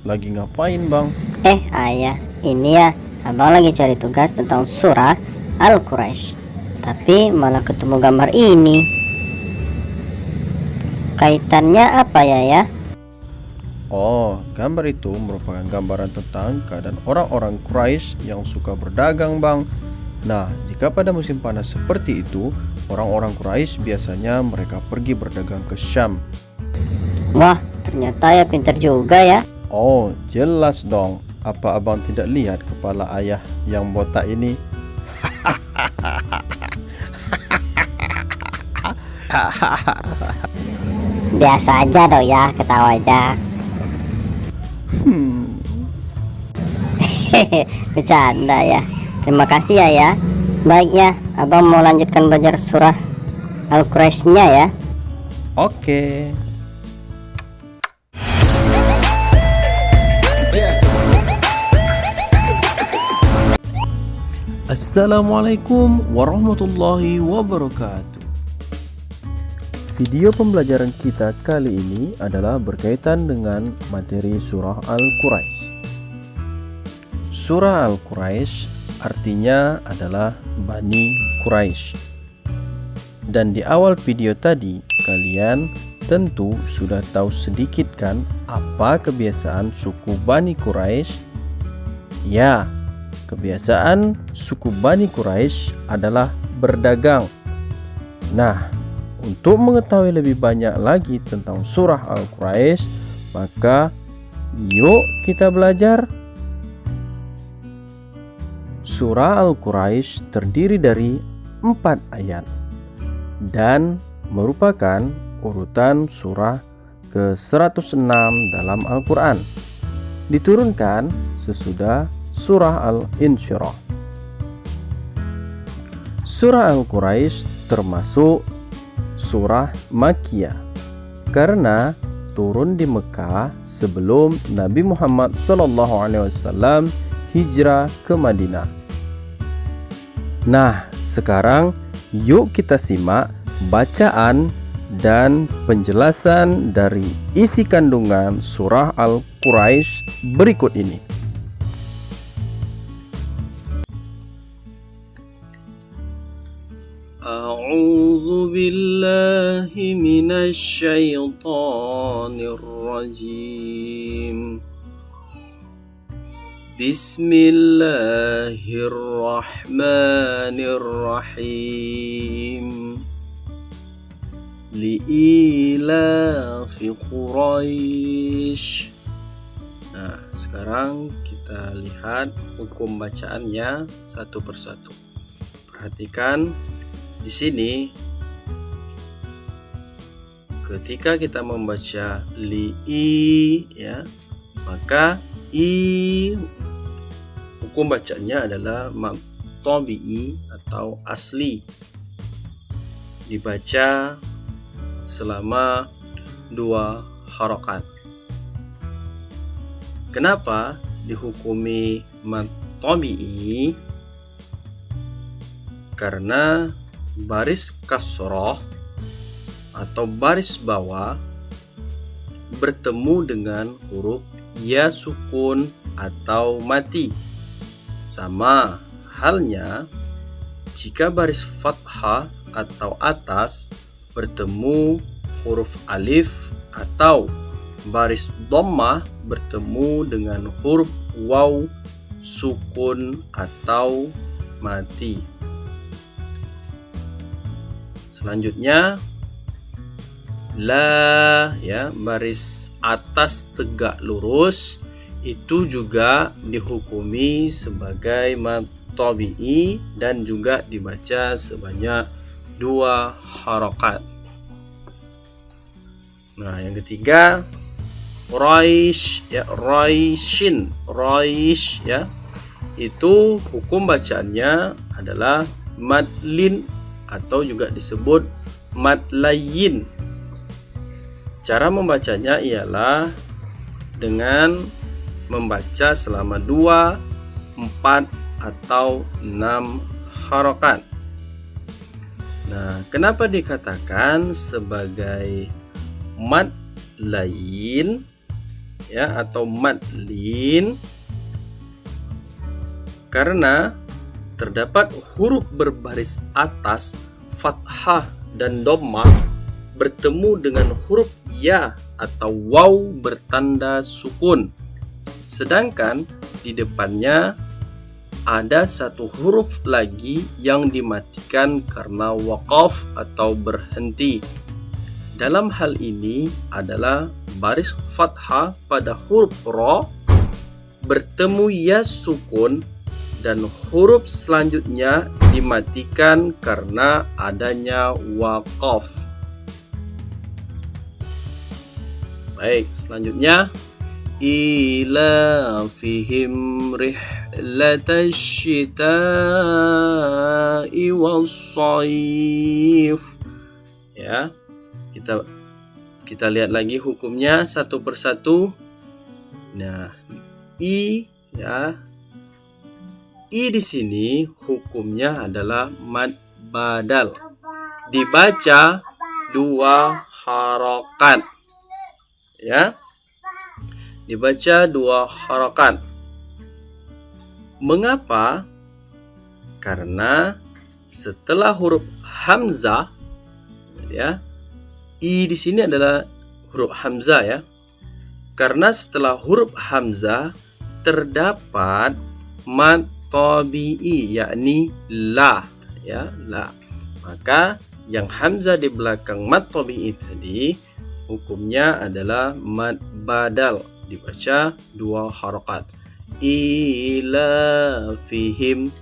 lagi ngapain bang? Ayah, ini ya, abang lagi cari tugas tentang surah Al-Quraisy. Tapi malah ketemu gambar ini. Kaitannya apa ya? Oh, gambar itu merupakan gambaran tentang keadaan orang-orang Quraisy yang suka berdagang bang. Nah, jika pada musim panas seperti itu, orang-orang Quraisy biasanya mereka pergi berdagang ke Syam. Wah, ternyata ya pintar juga ya. Oh, jelas dong. Apa abang tidak lihat kepala ayah yang botak ini? Biasa aja dong ya, ketawa aja. Bercanda ya. Terima kasih ya. Baiknya, abang mau lanjutkan belajar surah Al-Quraisy-nya ya. Oke. Assalamualaikum warahmatullahi wabarakatuh. Video pembelajaran kita kali ini adalah berkaitan dengan materi surah Al-Quraisy. Surah Al-Quraisy artinya adalah Bani Quraisy. Dan di awal video tadi kalian tentu sudah tahu sedikit kan apa kebiasaan suku Bani Quraisy? Ya, kebiasaan suku Bani Quraisy adalah berdagang. Nah, untuk mengetahui lebih banyak lagi tentang surah Al-Quraisy, maka yuk kita belajar. Surah Al-Quraisy terdiri dari 4 ayat dan merupakan urutan surah ke-106 dalam Al-Quran. Diturunkan sesudah surah Al-Insyirah. Surah Al-Quraisy termasuk surah Makkiyah karena turun di Mekah sebelum Nabi Muhammad SAW hijrah ke Madinah. Nah, sekarang yuk kita simak bacaan dan penjelasan dari isi kandungan surah Al-Quraisy berikut ini. A'udzu billahi minasy syaithanir rajim. Bismillahirrahmanirrahim. Li'ilafi Quraisy. Nah, sekarang kita lihat hukum bacaannya satu persatu. Perhatikan di sini ketika kita membaca li'i ya, maka i hukum bacanya adalah tabi'i atau asli, dibaca selama 2 harokat. Kenapa dihukumi tabi'i? Karena baris kasroh atau baris bawah bertemu dengan huruf ya sukun atau mati. Sama halnya jika baris fathah atau atas bertemu huruf alif atau baris dhammah bertemu dengan huruf waw sukun atau mati. Selanjutnya la ya, baris atas tegak lurus itu juga dihukumi sebagai tabi'i dan juga dibaca sebanyak 2 harokat. Nah, yang ketiga Quraisy ya, Quraisy ya, itu hukum bacaannya adalah madlin atau juga disebut madlayin. Cara membacanya ialah dengan membaca selama 2, 4, atau 6 harokat. Nah, kenapa dikatakan sebagai mad lain? ya atau mad lin karena terdapat huruf berbaris atas fathah dan dhammah bertemu dengan huruf ya atau waw bertanda sukun. Sedangkan di depannya ada satu huruf lagi yang dimatikan karena waqaf atau berhenti. Dalam hal ini adalah baris fathah pada huruf ra bertemu ya sukun dan huruf selanjutnya dimatikan karena adanya waqaf. Baik, selanjutnya ila fihim rihlatash shita'i was-shayf. Ya. Kita lihat lagi hukumnya satu persatu. Nah, ya. I di sini hukumnya adalah mad badal. Dibaca 2 harokat. Ya. Dibaca 2 harokat. Mengapa? Karena setelah huruf hamzah, ya, i di sini adalah huruf hamzah ya. Karena setelah huruf hamzah terdapat mad tabi'i yakni la, ya, la. Maka yang hamzah di belakang mad tabi'i tadi hukumnya adalah mad badal, dibaca 2 harokat. Ila fihim.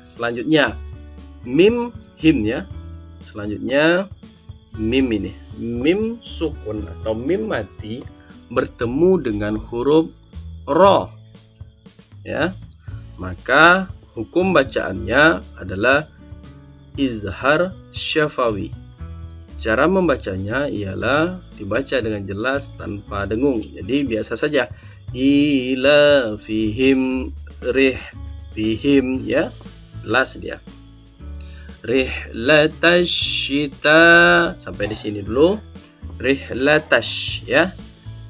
Selanjutnya mim him ya. Selanjutnya mim ini. Mim sukun atau mim mati bertemu dengan huruf ra. Ya. Maka hukum bacaannya adalah izhar syafawi. Cara membacanya ialah dibaca dengan jelas tanpa dengung. Jadi biasa saja. Ila fihim fihim ya. Las dia. Rihlatash shita. Sampai di sini dulu. Rihlatash ya.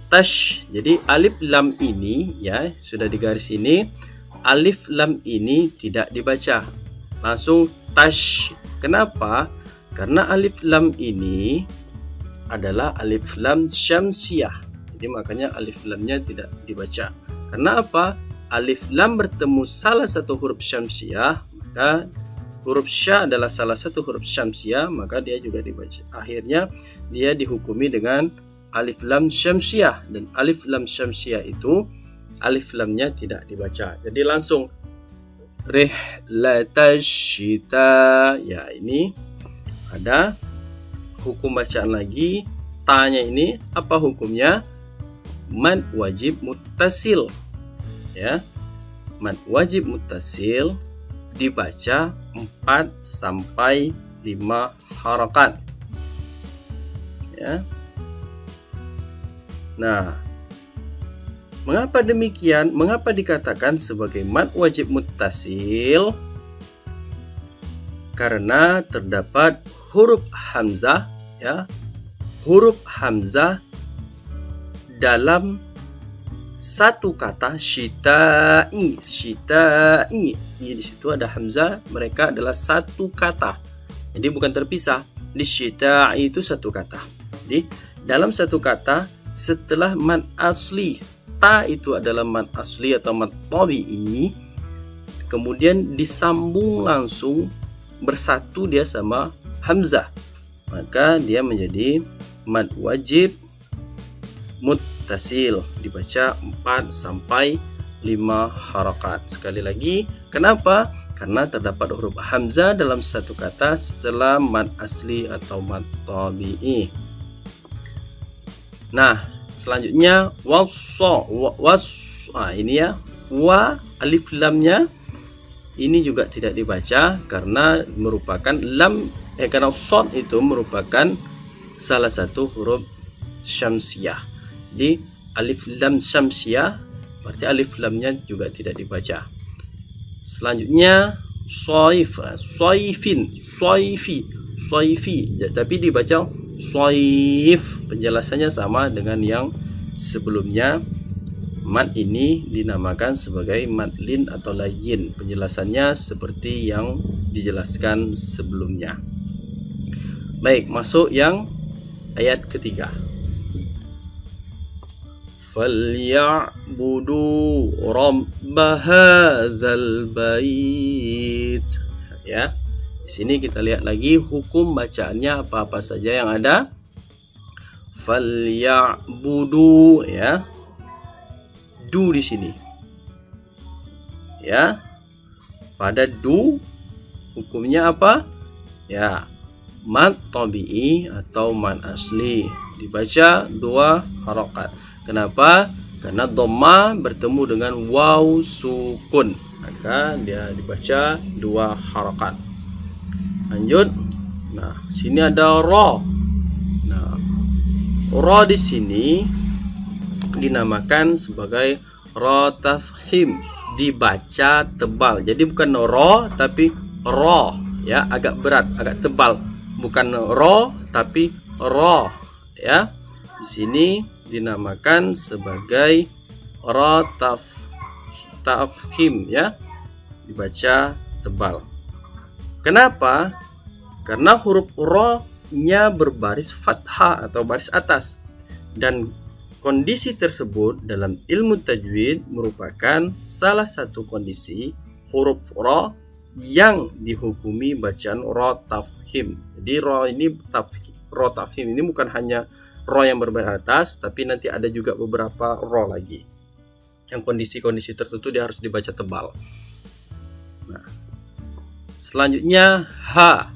Tash. Jadi alif lam ini ya sudah digaris ini. Alif lam ini tidak dibaca. Langsung tash. Kenapa? Karena alif lam ini adalah alif lam syamsiah. Jadi makanya alif lamnya tidak dibaca. Karena apa? Alif lam bertemu salah satu huruf syamsiah, maka huruf sya adalah salah satu huruf syamsiah, maka dia juga dibaca. Akhirnya dia dihukumi dengan alif lam syamsiah, dan alif lam syamsiah itu alif lamnya tidak dibaca. Jadi langsung rihlatash shita. Ya, ini ada hukum bacaan lagi. Tanya ini apa hukumnya? Mad wajib muttasil. Ya. Mad wajib muttasil dibaca 4 sampai 5 harakat. Ya. Nah, mengapa demikian? Mengapa dikatakan sebagai mad wajib muttasil? Karena terdapat huruf hamzah ya. Huruf hamzah dalam satu kata syita'i. Syita'i. Di situ ada hamzah, mereka adalah satu kata. Jadi bukan terpisah. Di syita'i itu satu kata. Jadi dalam satu kata setelah mad asli, ta itu adalah mad asli atau mad tabi'i, kemudian disambung langsung bersatu dia sama hamzah, maka dia menjadi mad wajib muttasil, dibaca 4 sampai 5 harakat. Sekali lagi, kenapa? Karena terdapat huruf hamzah dalam satu kata setelah mad asli atau mad tabi'i. Nah, selanjutnya ini ya, wa alif lamnya ini juga tidak dibaca karena merupakan karena shad itu merupakan salah satu huruf syamsiah. Jadi alif lam syamsiah berarti alif lamnya juga tidak dibaca. Selanjutnya soifin, soifi, tapi dibaca soif. Penjelasannya sama dengan yang sebelumnya. Mad ini dinamakan sebagai mad lin atau layyin. Penjelasannya seperti yang dijelaskan sebelumnya. Baik, masuk yang ayat ketiga. Falyabudu rabb hadzal bait. Ya. Di sini kita lihat lagi hukum bacaannya apa-apa saja yang ada. Falyabudu, ya. Du di sini. Ya. Pada du hukumnya apa? Ya, mad tabi'i atau mad asli, dibaca 2 harokat. Kenapa? Karena dhamma bertemu dengan waw sukun, maka dia dibaca 2 harokat. Lanjut. Nah, sini ada ra. Nah, ra di sini dinamakan sebagai ra tafhim, dibaca tebal. Jadi bukan ra tapi ra, ya, agak berat, agak tebal. Bukan ra tapi ra, ya. Di sini dinamakan sebagai ra tafhim, ya, dibaca tebal. Kenapa? Karena huruf ra-nya berbaris fathah atau baris atas, dan kondisi tersebut dalam ilmu tajwid merupakan salah satu kondisi huruf ra yang dihukumi bacaan ra tafhim. Jadi ra tafhim ini bukan hanya ra yang berbaris atas, tapi nanti ada juga beberapa ra lagi yang kondisi-kondisi tertentu dia harus dibaca tebal. Nah, selanjutnya ha.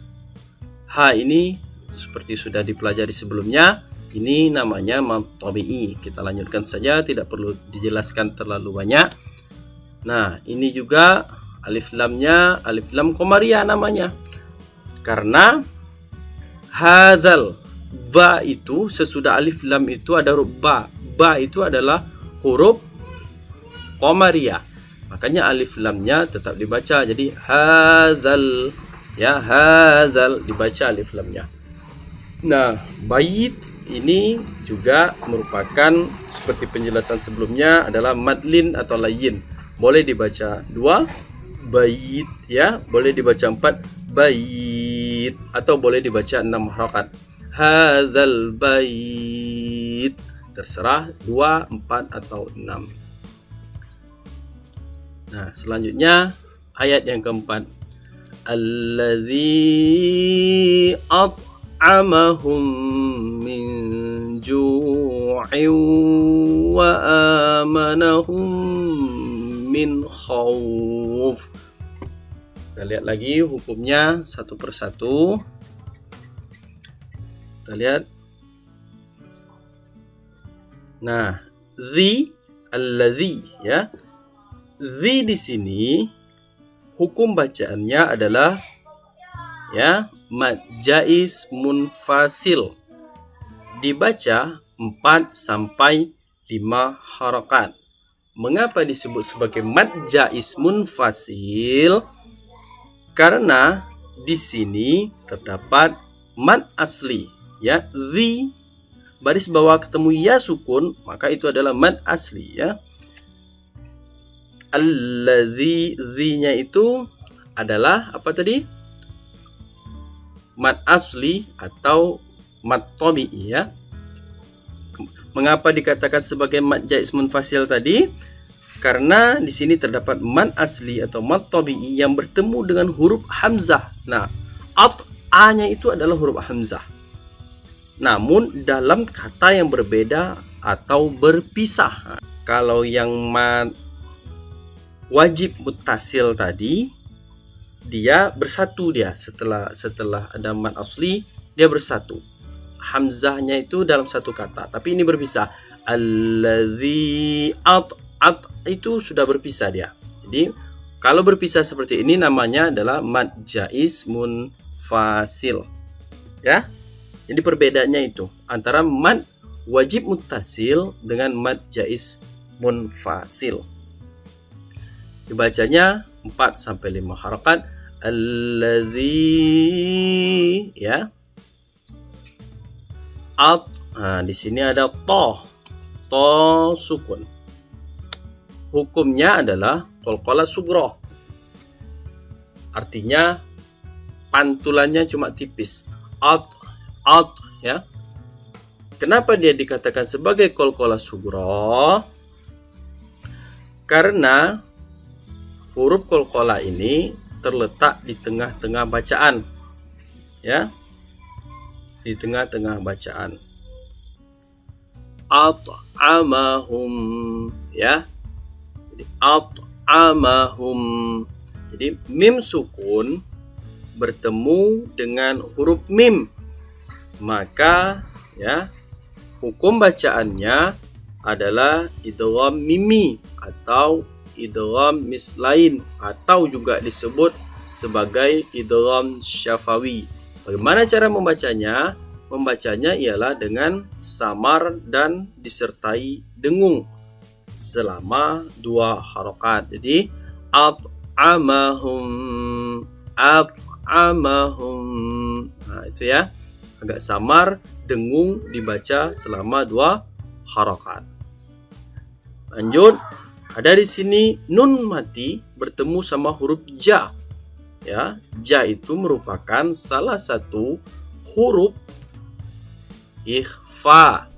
Ha ini seperti sudah dipelajari sebelumnya, ini namanya mad tabi'i. Kita lanjutkan saja, tidak perlu dijelaskan terlalu banyak. Nah, ini juga alif lamnya alif lam komariah namanya. Karena hadzal, ba itu sesudah alif lam itu ada huruf ba. Ba itu adalah huruf komariah. Makanya alif lamnya tetap dibaca. Jadi hadzal, ya, hadzal dibaca alif lamnya. Nah, bait ini juga merupakan seperti penjelasan sebelumnya adalah madlin atau layyin. Boleh dibaca 2 bait, ya, boleh dibaca 4 bait, atau boleh dibaca 6 harakat. Hadzal bait, terserah 2, 4 atau 6. Nah, selanjutnya ayat yang keempat. Alladzi at'amahum min ju'in wa amanahum min khauf. Kita lihat lagi hukumnya satu persatu. Kita lihat. Nah, alladzi, ya. Zi di sini hukum bacaannya adalah, ya, mad jaiz munfasil, dibaca 4 sampai 5 harakat. Mengapa disebut sebagai mad jaiz munfasil? Karena di sini terdapat mad asli, ya. Zi baris bawah ketemu ya sukun, maka itu adalah mad asli, ya. Alladzi, zi-nya itu adalah apa tadi? Mad asli atau mad tabi'i, ya. Mengapa dikatakan sebagai mad jaiz munfasil tadi? Karena di sini terdapat mad asli atau mad tabi'i yang bertemu dengan huruf hamzah. Nah, a-nya itu adalah huruf hamzah. Namun dalam kata yang berbeda atau berpisah. Kalau yang mad wajib muttasil tadi, dia bersatu, dia setelah ada mad asli dia bersatu. Hamzahnya itu dalam satu kata, tapi ini berpisah. Alladzi at itu sudah berpisah dia. Jadi kalau berpisah seperti ini namanya adalah mad jaiz munfasil, ya. Jadi perbedaannya itu antara mad wajib muttasil dengan mad jaiz munfasil. Dibacanya 4 sampai 5 harakat. Alladzi, ya. Nah, di sini ada to sukun. hukumnya adalah qalqalah sughra. Artinya pantulannya cuma tipis. Alt ya. Kenapa dia dikatakan sebagai qalqalah sughra? Karena huruf qalqalah ini terletak di tengah-tengah bacaan. Ya. Di tengah-tengah bacaan. At'amahum ya. Jadi at'amahum. Jadi mim sukun bertemu dengan huruf mim. Maka ya hukum bacaannya adalah idgham mimi atau idgham mislain atau juga disebut sebagai idgham syafawi. Bagaimana cara membacanya? Membacanya ialah dengan samar dan disertai dengung selama 2 harokat. Jadi at'amahum. Nah, itu ya. Agak samar, dengung dibaca selama 2 harokat. Lanjut, ada di sini nun mati bertemu sama huruf ja. Ya, ja itu merupakan salah satu huruf ikhfa.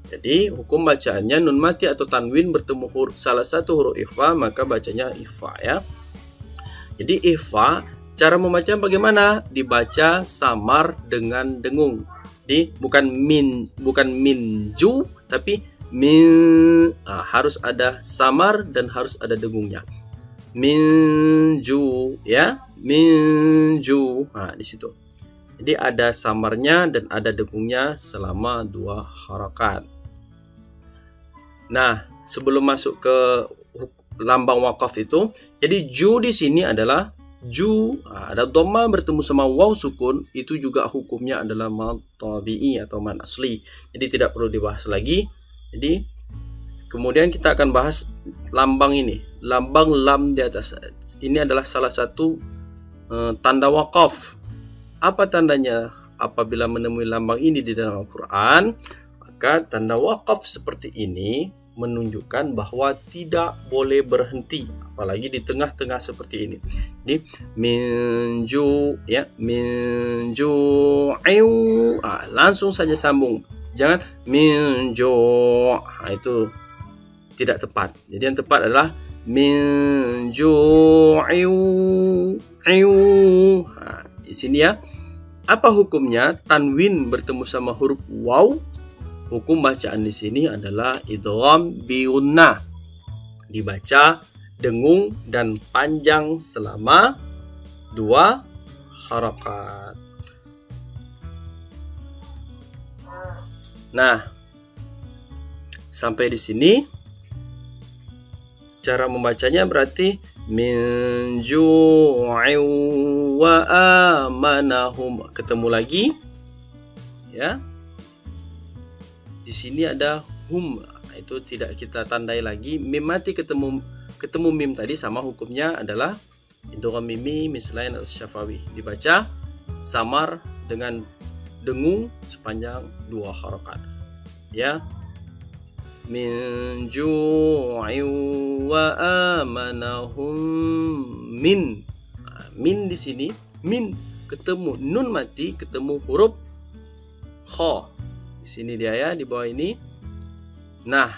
Jadi hukum bacaannya nun mati atau tanwin bertemu salah satu huruf ikhfa, maka bacanya ikhfa ya. Jadi ikhfa cara membaca bagaimana? Dibaca samar dengan dengung. Jadi bukan minju tapi min. Harus ada samar dan harus ada dengungnya. Minju ya, minju. Di situ. Jadi ada samarnya dan ada dengungnya selama 2 harakat. Nah, sebelum masuk ke lambang wakaf itu, jadi ju di sini adalah ju, ada dhamma bertemu sama waw sukun, itu juga hukumnya adalah mad tabi'i atau mad asli. Jadi tidak perlu dibahas lagi. Jadi kemudian kita akan bahas lambang ini, lambang lam di atas. Ini adalah salah satu tanda wakaf. Apa tandanya? Apabila menemui lambang ini di dalam Al-Quran, maka tanda wakaf seperti ini menunjukkan bahwa tidak boleh berhenti, apalagi di tengah-tengah seperti ini. Jadi minju ya, minju langsung saja sambung. Jangan minju, itu tidak tepat. Jadi yang tepat adalah minju di sini ya. Apa hukumnya? Tanwin bertemu sama huruf waw. Hukum bacaan di sini adalah idgham biunnah. Dibaca dengung dan panjang selama 2 harakat. Nah, sampai di sini cara membacanya berarti min ju'in wa amanahum. Ketemu lagi ya. Di sini ada hum, itu tidak kita tandai lagi. Mim mati ketemu mim tadi sama hukumnya adalah idgham mimi mislain atau syafawi. Dibaca samar dengan dengung sepanjang 2 harakat. Ya. Min ju'in wa amanahum min. Min di sini, min ketemu nun mati ketemu huruf kha. Di sini dia ya, di bawah ini. Nah,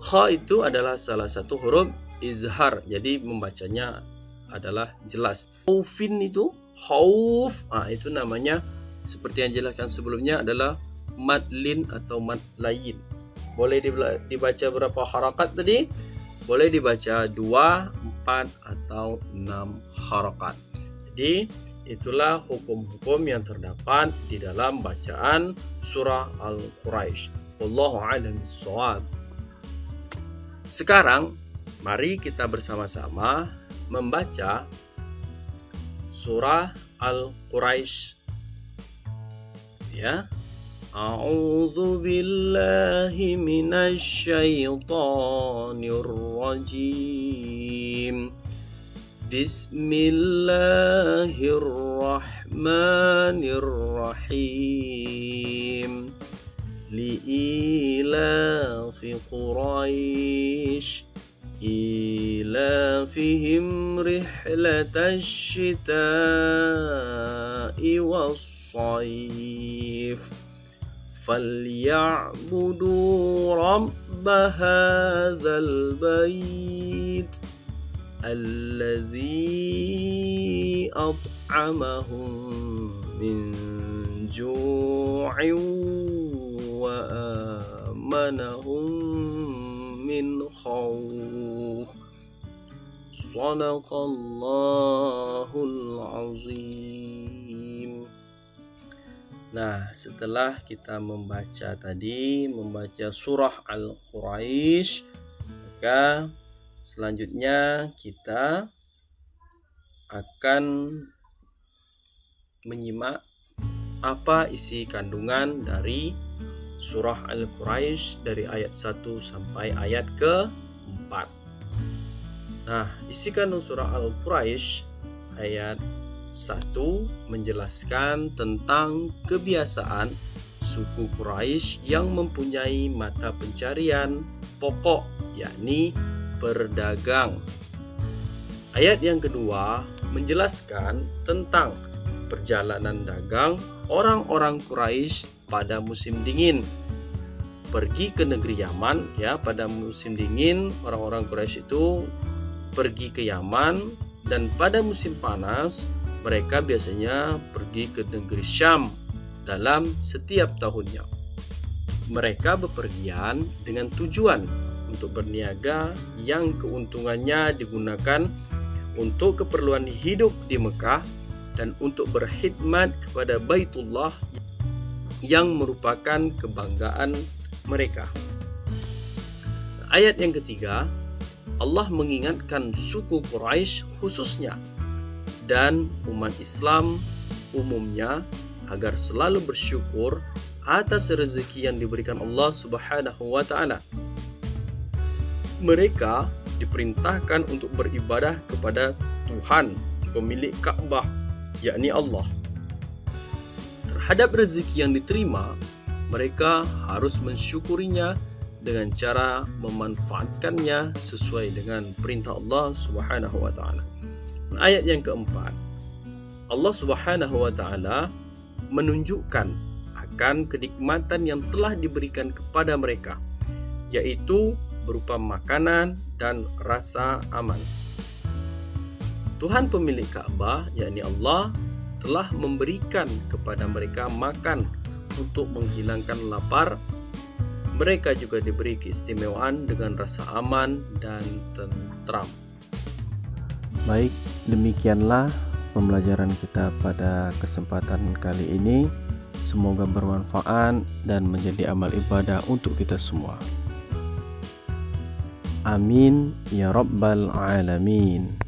kha itu adalah salah satu huruf izhar. Jadi membacanya adalah jelas. Khaufin itu, khauf. Itu namanya seperti yang jelaskan sebelumnya adalah mad lin atau mad lain. Boleh dibaca berapa harakat tadi? Boleh dibaca 2, 4 atau 6 harakat. Jadi itulah hukum-hukum yang terdapat di dalam bacaan surah Al-Quraisy. Wallahu a'lam bishawab. Sekarang mari kita bersama-sama membaca surah Al-Quraisy. Ya. A'udzu billahi minasy syaithanir rajim. Bismillahirrahmanirrahim. Li'ilafi Quraisy إيلافهم رحلة الشتاء والصيف فليعبدوا رب هذا البيت الذي أطعمهم من جوع وآمنهم من خوف صدق الله العظيم. Nah, setelah kita membaca surah Al-Quraisy, maka selanjutnya kita akan menyimak apa isi kandungan dari surah Al-Quraisy dari ayat 1 sampai ayat ke-4. Nah, isi kandung surah Al-Quraisy ayat 1 menjelaskan tentang kebiasaan suku Quraisy yang mempunyai mata pencarian pokok, yakni berdagang. Ayat yang kedua menjelaskan tentang perjalanan dagang orang-orang Quraisy pada musim dingin. Pergi ke negeri Yaman, ya, pada musim dingin orang-orang Quraisy itu pergi ke Yaman, dan pada musim panas mereka biasanya pergi ke negeri Syam dalam setiap tahunnya. Mereka bepergian dengan tujuan untuk berniaga yang keuntungannya digunakan untuk keperluan hidup di Mekah dan untuk berkhidmat kepada Baitullah yang merupakan kebanggaan mereka. Ayat yang ketiga, Allah mengingatkan suku Quraisy khususnya dan umat Islam umumnya agar selalu bersyukur atas rezeki yang diberikan Allah Subhanahu wa taala. Mereka diperintahkan untuk beribadah kepada Tuhan, pemilik Ka'bah, yakni Allah. Terhadap rezeki yang diterima, mereka harus mensyukurinya dengan cara memanfaatkannya sesuai dengan perintah Allah Subhanahu wa taala. Ayat yang keempat, Allah Subhanahu wa taala menunjukkan akan kenikmatan yang telah diberikan kepada mereka, yaitu berupa makanan dan rasa aman. Tuhan pemilik Ka'bah, yakni Allah, telah memberikan kepada mereka makan untuk menghilangkan lapar. Mereka juga diberi keistimewaan dengan rasa aman dan tentram. Baik, demikianlah pembelajaran kita pada kesempatan kali ini. Semoga bermanfaat dan menjadi amal ibadah untuk kita semua. Amin ya rabbal alamin.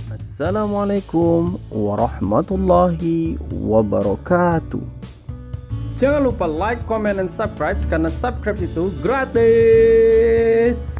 Assalamualaikum warahmatullahi wabarakatuh. Jangan lupa like, comment, dan subscribe karena subscribe itu gratis.